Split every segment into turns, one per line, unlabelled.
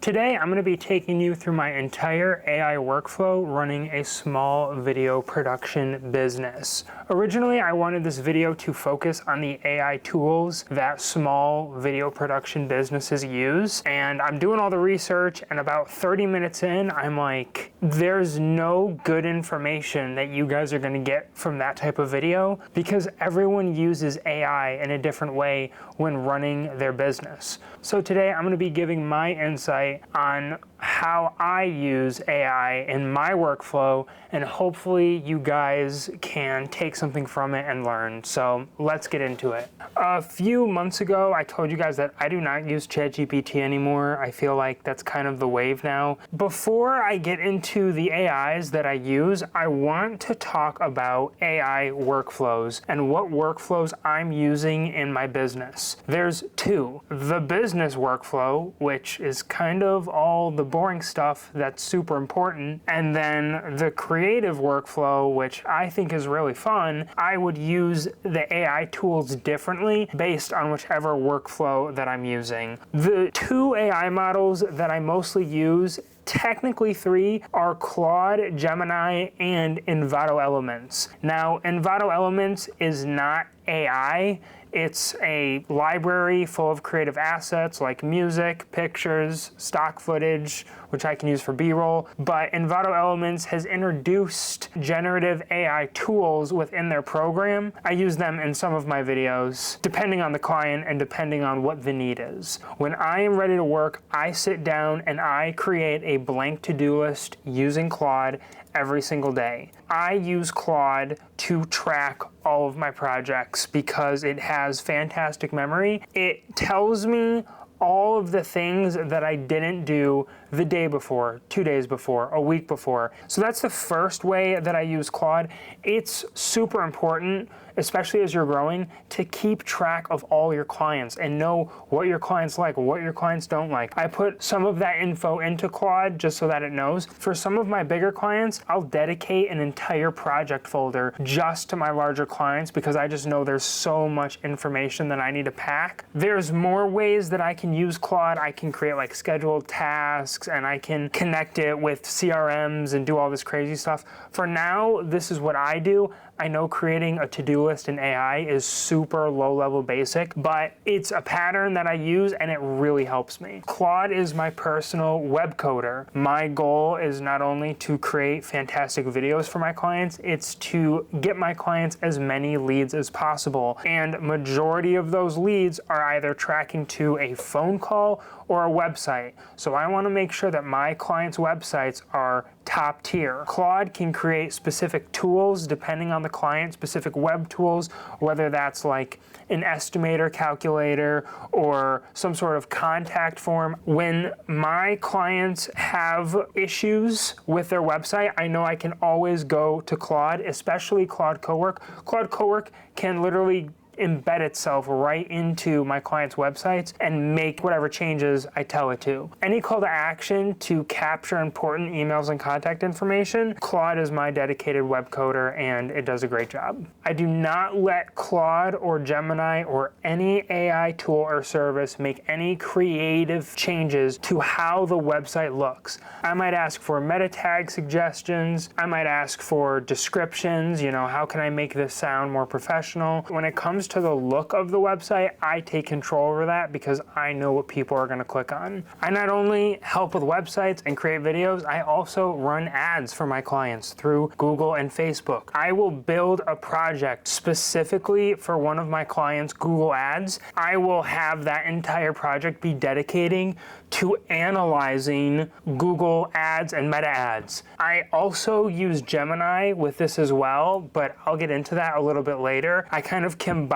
Today, I'm going to be taking you through my entire AI workflow running a small video production business. Originally, I wanted this video to focus on the AI tools that small video production businesses use, and I'm doing all the research, and about 30 minutes in, I'm like, there's no good information that you guys are going to get from that type of video because everyone uses AI in a different way when running their business. So today, I'm going to be giving my insight on how I use AI in my workflow, and hopefully you guys can take something from it and learn. So let's get into it. A few months ago, I told you guys that I do not use ChatGPT anymore. I feel like that's kind of the wave now. Before I get into the AIs that I use, I want to talk about AI workflows and what workflows I'm using in my business. There's two. The business workflow, which is kind of all the boring stuff that's super important, and then the creative workflow, which I think is really fun. I would use the AI tools differently based on whichever workflow that I'm using. The two AI models that I mostly use, technically three, are Claude, Gemini, and Envato Elements. Now, Envato Elements is not AI. It's a library full of creative assets like music, pictures, stock footage, which I can use for B-roll. But Envato Elements has introduced generative AI tools within their program. I use them in some of my videos, depending on the client and depending on what the need is. When I am ready to work, I sit down and I create a blank to-do list using Claude every single day. I use Claude to track all of my projects because it has fantastic memory. It tells me all of the things that I didn't do the day before, 2 days before, a week before. So that's the first way that I use Claude. It's super important, especially as you're growing, to keep track of all your clients and know what your clients like, what your clients don't like. I put some of that info into Claude just so that it knows. For some of my bigger clients, I'll dedicate an entire project folder just to my larger clients because I just know there's so much information that I need to pack. There's more ways that I can use Claude. I can create like scheduled tasks and I can connect it with CRMs and do all this crazy stuff. For now, this is what I do. I know creating a to-do list in AI is super low-level basic, but it's a pattern that I use and it really helps me. Claude is my personal web coder. My goal is not only to create fantastic videos for my clients, it's to get my clients as many leads as possible. And majority of those leads are either tracking to a phone call or a website. So I want to make sure that my clients' websites are top tier. Claude can create specific tools depending on the client, specific web tools, whether that's like an estimator calculator or some sort of contact form. When my clients have issues with their website, I know I can always go to Claude, especially Claude Cowork. Claude Cowork can literally embed itself right into my clients' websites and make whatever changes I tell it to. Any call to action to capture important emails and contact information, Claude is my dedicated web coder and it does a great job. I do not let Claude or Gemini or any AI tool or service make any creative changes to how the website looks. I might ask for meta tag suggestions. I might ask for descriptions, how can I make this sound more professional? When it comes to the look of the website, I take control over that because I know what people are going to click on. I not only help with websites and create videos, I also run ads for my clients through Google and Facebook. I will build a project specifically for one of my clients' Google ads. I will have that entire project be dedicating to analyzing Google ads and meta ads. I also use Gemini with this as well, but I'll get into that a little bit later. I kind of combine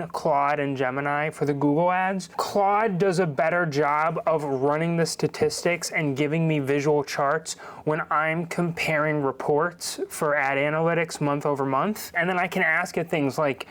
Claude and Gemini for the Google ads. Claude does a better job of running the statistics and giving me visual charts when I'm comparing reports for ad analytics month over month. And then I can ask it things like,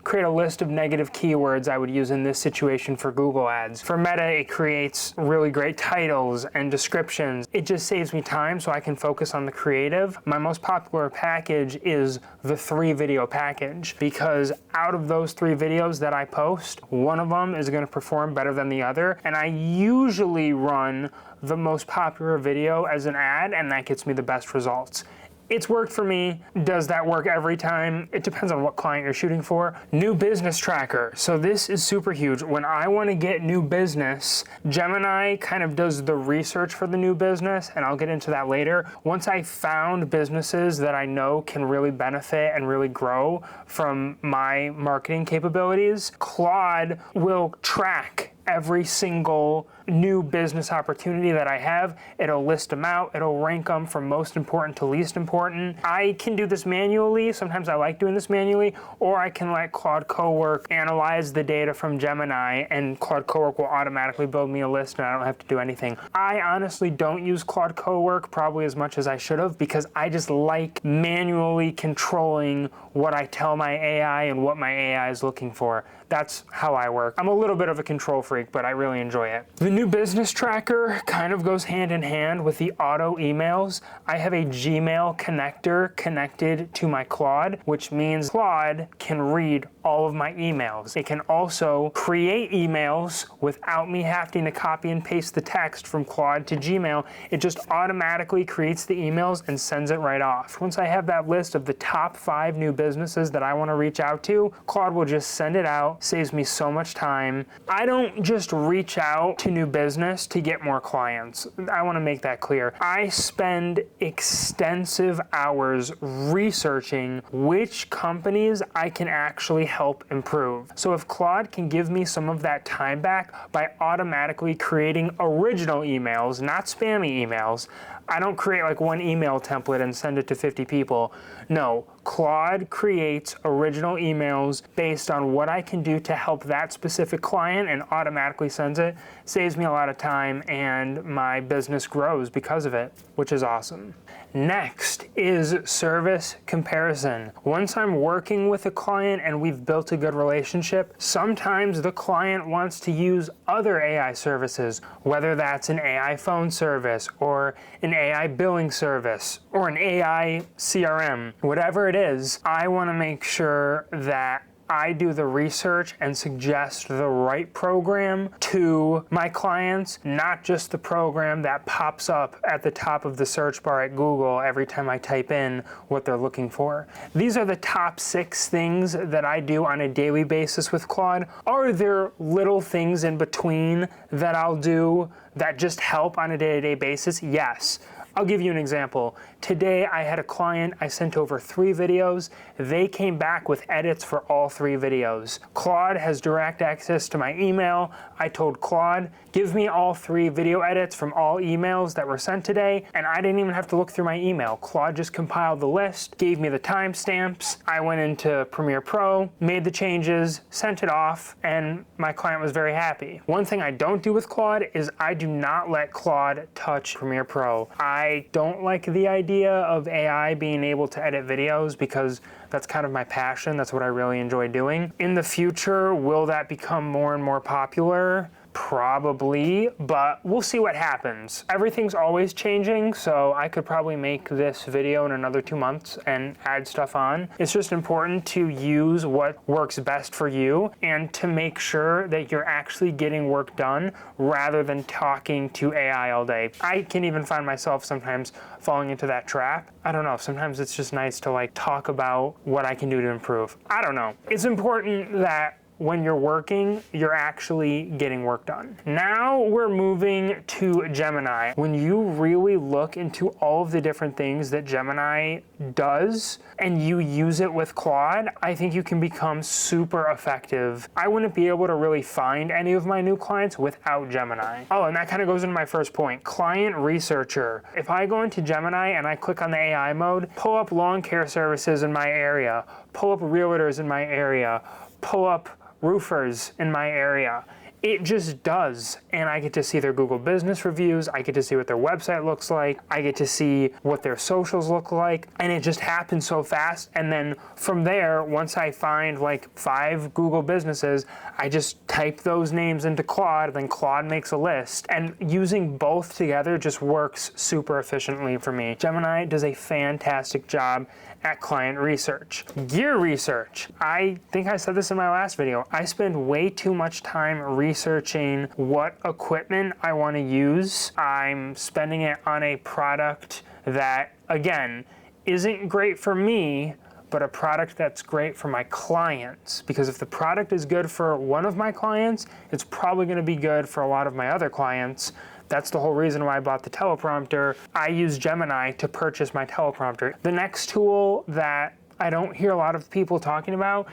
create a list of negative keywords I would use in this situation for Google ads. For Meta, it creates really great titles and descriptions. It just saves me time so I can focus on the creative. My most popular package is the 3 video package because out of those those 3 videos that I post, one of them is going to perform better than the other, and I usually run the most popular video as an ad, and that gets me the best results. It's worked for me. Does that work every time? It depends on what client you're shooting for. New business tracker. So this is super huge. When I want to get new business, Gemini kind of does the research for the new business, and I'll get into that later. Once I found businesses that I know can really benefit and really grow from my marketing capabilities, Claude will track every single new business opportunity that I have. It'll list them out. It'll rank them from most important to least important. I can do this manually. Sometimes I like doing this manually, or I can let Claude Cowork analyze the data from Gemini, and Claude Cowork will automatically build me a list and I don't have to do anything. I honestly don't use Claude Cowork probably as much as I should have, because I just like manually controlling what I tell my AI and what my AI is looking for. That's how I work. I'm a little bit of a control freak, but I really enjoy it. The new business tracker kind of goes hand in hand with the auto emails. I have a Gmail connector connected to my Claude, which means Claude can read all of my emails. It can also create emails without me having to copy and paste the text from Claude to Gmail. It just automatically creates the emails and sends it right off. Once I have that list of the top 5 new businesses that I want to reach out to, Claude will just send it out. Saves me so much time. I don't just reach out to new business to get more clients. I want to make that clear. I spend extensive hours researching which companies I can actually help improve. So if Claude can give me some of that time back by automatically creating original emails, not spammy emails, I don't create like one email template and send it to 50 people. No, Claude creates original emails based on what I can do to help that specific client and automatically sends it. Saves me a lot of time and my business grows because of it, which is awesome. Next is service comparison. Once I'm working with a client and we've built a good relationship, sometimes the client wants to use other AI services, whether that's an AI phone service or an AI billing service or an AI CRM, whatever it is. I want to make sure that I do the research and suggest the right program to my clients, not just the program that pops up at the top of the search bar at Google every time I type in what they're looking for. These are the top 6 things that I do on a daily basis with Claude. Are there little things in between that I'll do that just help on a day-to-day basis? Yes. I'll give you an example. Today I had a client, I sent over 3 videos. They came back with edits for all 3 videos. Claude has direct access to my email. I told Claude, give me all 3 video edits from all emails that were sent today, and I didn't even have to look through my email. Claude just compiled the list, gave me the timestamps. I went into Premiere Pro, made the changes, sent it off, and my client was very happy. One thing I don't do with Claude is I do not let Claude touch Premiere Pro. I don't like the idea of AI being able to edit videos because that's kind of my passion. That's what I really enjoy doing. In the future, will that become more and more popular? Probably, but we'll see what happens. Everything's always changing, so I could probably make this video in another 2 months and add stuff on. It's just important to use what works best for you and to make sure that you're actually getting work done rather than talking to AI all day. I can even find myself sometimes falling into that trap. I don't know, sometimes it's just nice to like talk about what I can do to improve. I don't know. It's important that when you're working, you're actually getting work done. Now we're moving to Gemini. When you really look into all of the different things that Gemini does and you use it with Claude, I think you can become super effective. I wouldn't be able to really find any of my new clients without Gemini. Oh, and that kind of goes into my first point, client researcher. If I go into Gemini and I click on the AI mode, pull up lawn care services in my area, pull up realtors in my area, pull up roofers in my area, it just does. And I get to see their Google business reviews, I get to see what their website looks like, I get to see what their socials look like, and it just happens so fast. And then from there, once I find like 5 Google businesses, I just type those names into Claude, then Claude makes a list. And using both together just works super efficiently for me. Gemini does a fantastic job at client research. Gear research. I think I said this in my last video. I spend way too much time researching what equipment I want to use. I'm spending it on a product that, again, isn't great for me, but a product that's great for my clients. Because if the product is good for one of my clients, it's probably going to be good for a lot of my other clients. That's the whole reason why I bought the teleprompter. I use Gemini to purchase my teleprompter. The next tool that I don't hear a lot of people talking about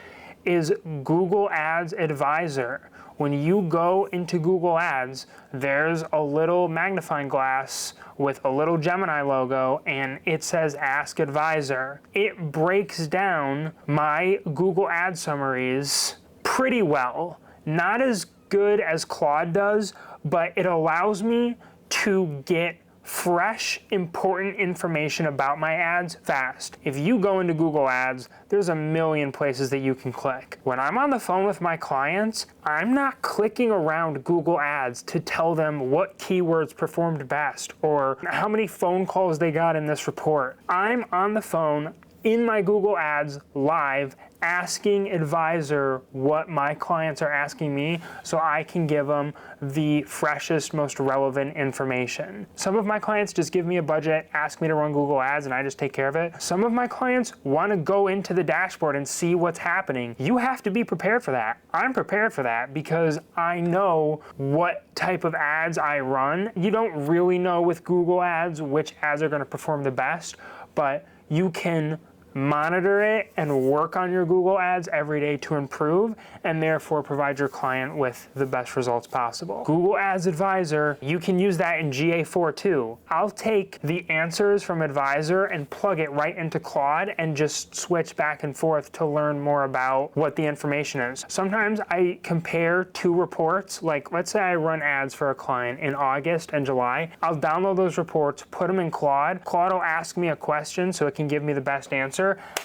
is Google Ads Advisor. When you go into Google Ads, there's a little magnifying glass with a little Gemini logo, and it says Ask Advisor. It breaks down my Google Ad summaries pretty well. Not as good as Claude does, but it allows me to get fresh, important information about my ads fast. If you go into Google Ads, there's a million places that you can click. When I'm on the phone with my clients, I'm not clicking around Google Ads to tell them what keywords performed best or how many phone calls they got in this report. I'm on the phone in my Google Ads live asking Advisor what my clients are asking me so I can give them the freshest, most relevant information. Some of my clients just give me a budget, ask me to run Google Ads, and I just take care of it. Some of my clients want to go into the dashboard and see what's happening. You have to be prepared for that. I'm prepared for that because I know what type of ads I run. You don't really know with Google Ads which ads are going to perform the best, but you can monitor it and work on your Google Ads every day to improve and therefore provide your client with the best results possible. Google Ads Advisor, you can use that in GA4 too. I'll take the answers from Advisor and plug it right into Claude and just switch back and forth to learn more about what the information is. Sometimes I compare 2 reports, like let's say I run ads for a client in August and July. I'll download those reports, put them in Claude. Claude will ask me a question so it can give me the best answer.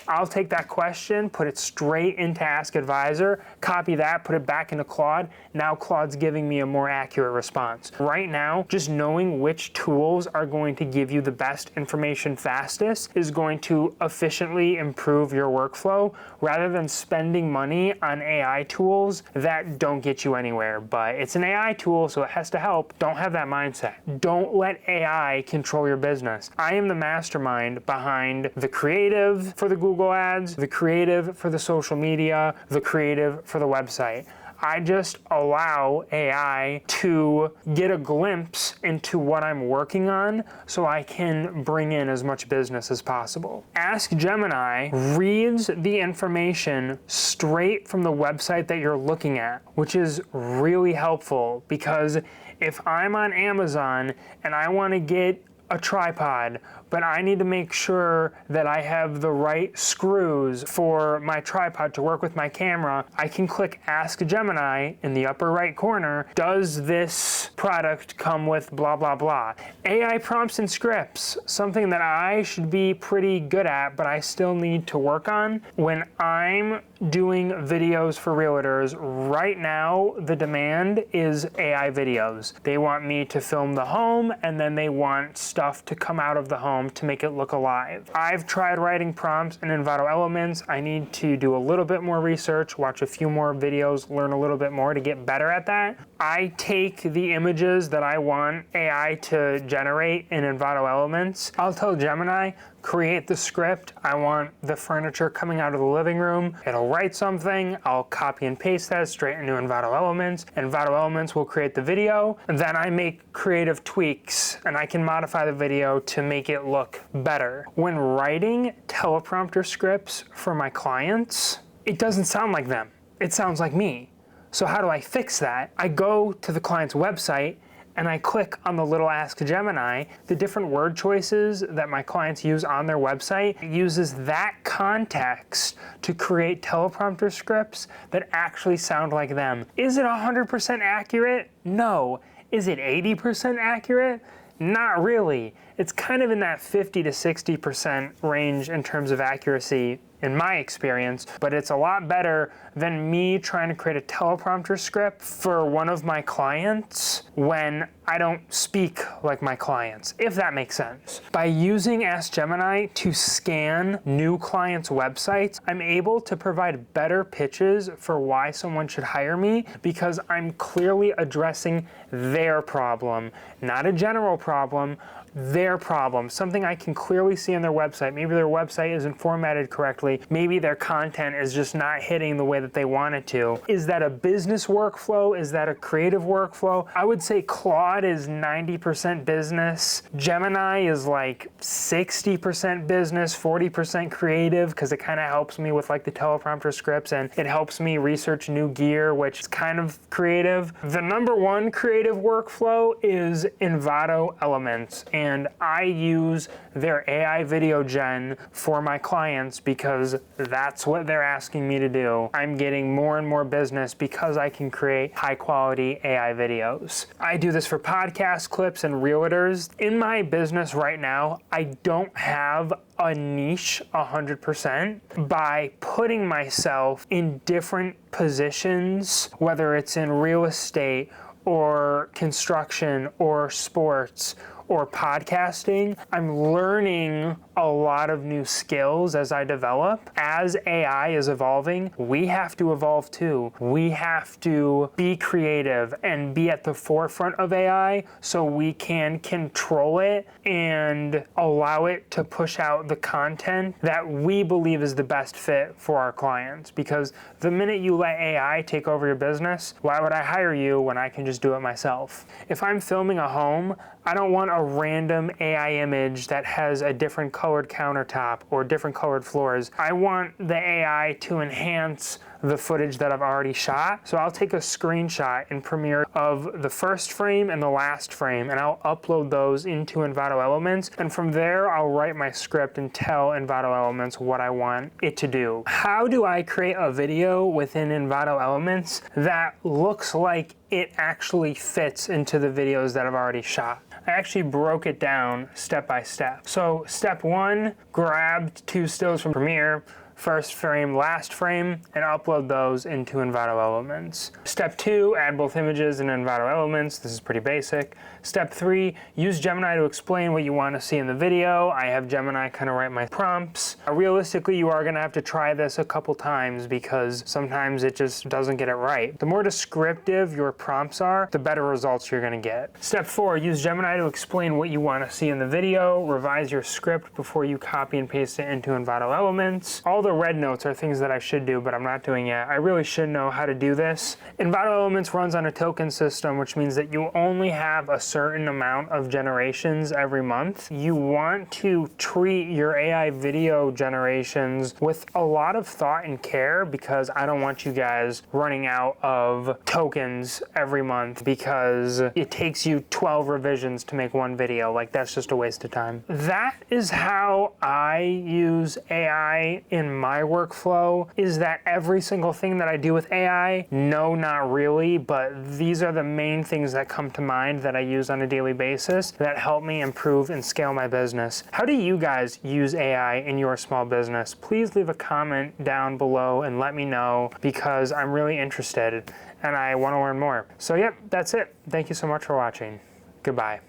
I'll take that question, put it straight into Ask Advisor, copy that, put it back into Claude. Now Claude's giving me a more accurate response. Right now, just knowing which tools are going to give you the best information fastest is going to efficiently improve your workflow rather than spending money on AI tools that don't get you anywhere. But it's an AI tool, so it has to help. Don't have that mindset. Don't let AI control your business. I am the mastermind behind the creative for the Google Ads, the creative for the social media, the creative for the website. I just allow AI to get a glimpse into what I'm working on so I can bring in as much business as possible. Ask Gemini reads the information straight from the website that you're looking at, which is really helpful because if I'm on Amazon and I want to get a tripod, but I need to make sure that I have the right screws for my tripod to work with my camera, I can click Ask Gemini in the upper right corner. Does this product come with blah, blah, blah? AI prompts and scripts, something that I should be pretty good at, but I still need to work on. When I'm doing videos for realtors, right now the demand is AI videos. They want me to film the home and then they want stuff to come out of the home to make it look alive. I've tried writing prompts in Envato Elements. I need to do a little bit more research, watch a few more videos, learn a little bit more to get better at that. I take the images that I want AI to generate in Envato Elements. I'll tell Gemini, create the script. I want the furniture coming out of the living room. It'll write something. I'll copy and paste that straight into Envato Elements. Envato Elements will create the video. And then I make creative tweaks and I can modify the video to make it look better. When writing teleprompter scripts for my clients, it doesn't sound like them. It sounds like me. So how do I fix that? I go to the client's website and I click on the little Ask Gemini, the different word choices that my clients use on their website, it uses that context to create teleprompter scripts that actually sound like them. Is it 100% accurate? No. Is it 80% accurate? Not really. It's kind of in that 50 to 60% range in terms of accuracy in my experience, but it's a lot better than me trying to create a teleprompter script for one of my clients when I don't speak like my clients, if that makes sense. By using Ask Gemini to scan new clients' websites, I'm able to provide better pitches for why someone should hire me because I'm clearly addressing their problem, not a general problem, their problem, something I can clearly see on their website. Maybe their website isn't formatted correctly. Maybe their content is just not hitting the way that they want it to. Is that a business workflow? Is that a creative workflow? I would say Claude is 90% business. Gemini is like 60% business, 40% creative, because it kind of helps me with like the teleprompter scripts and it helps me research new gear, which is kind of creative. The number one creative workflow is Envato Elements. And I use their AI video gen for my clients because that's what they're asking me to do. I'm getting more and more business because I can create high quality AI videos. I do this for podcast clips and realtors. In my business right now, I don't have a niche 100%. By putting myself in different positions, whether it's in real estate or construction or sports or podcasting, I'm learning a lot of new skills as I develop. As AI is evolving, we have to evolve too. We have to be creative and be at the forefront of AI so we can control it and allow it to push out the content that we believe is the best fit for our clients. Because the minute you let AI take over your business, why would I hire you when I can just do it myself? If I'm filming a home, I don't want a random AI image that has a different colored countertop or different colored floors. I want the AI to enhance the footage that I've already shot. So I'll take a screenshot in Premiere of the first frame and the last frame, and I'll upload those into Envato Elements. And from there, I'll write my script and tell Envato Elements what I want it to do. How do I create a video within Envato Elements that looks like it actually fits into the videos that I've already shot? I actually broke it down step by step. So step one, grabbed two stills from Premiere, first frame, last frame, and upload those into Envato Elements. Step two, add both images in Envato Elements. This is pretty basic. Step three, use Gemini to explain what you want to see in the video. I have Gemini kind of write my prompts. Realistically, you are going to have to try this a couple times because sometimes it just doesn't get it right. The more descriptive your prompts are, the better results you're going to get. Step four, use Gemini to explain what you want to see in the video. Revise your script before you copy and paste it into Envato Elements. All the red notes are things that I should do, but I'm not doing yet. I really should know how to do this. Envato Elements runs on a token system, which means that you only have a certain amount of generations every month. You want to treat your AI video generations with a lot of thought and care because I don't want you guys running out of tokens every month because it takes you 12 revisions to make one video. Like, that's just a waste of time. That is how I use AI in my workflow. Is that every single thing that I do with AI? No, not really, but these are the main things that come to mind that I use on a daily basis that help me improve and scale my business. How do you guys use AI in your small business? Please leave a comment down below and let me know because I'm really interested and I want to learn more. So yep, that's it. Thank you so much for watching. Goodbye.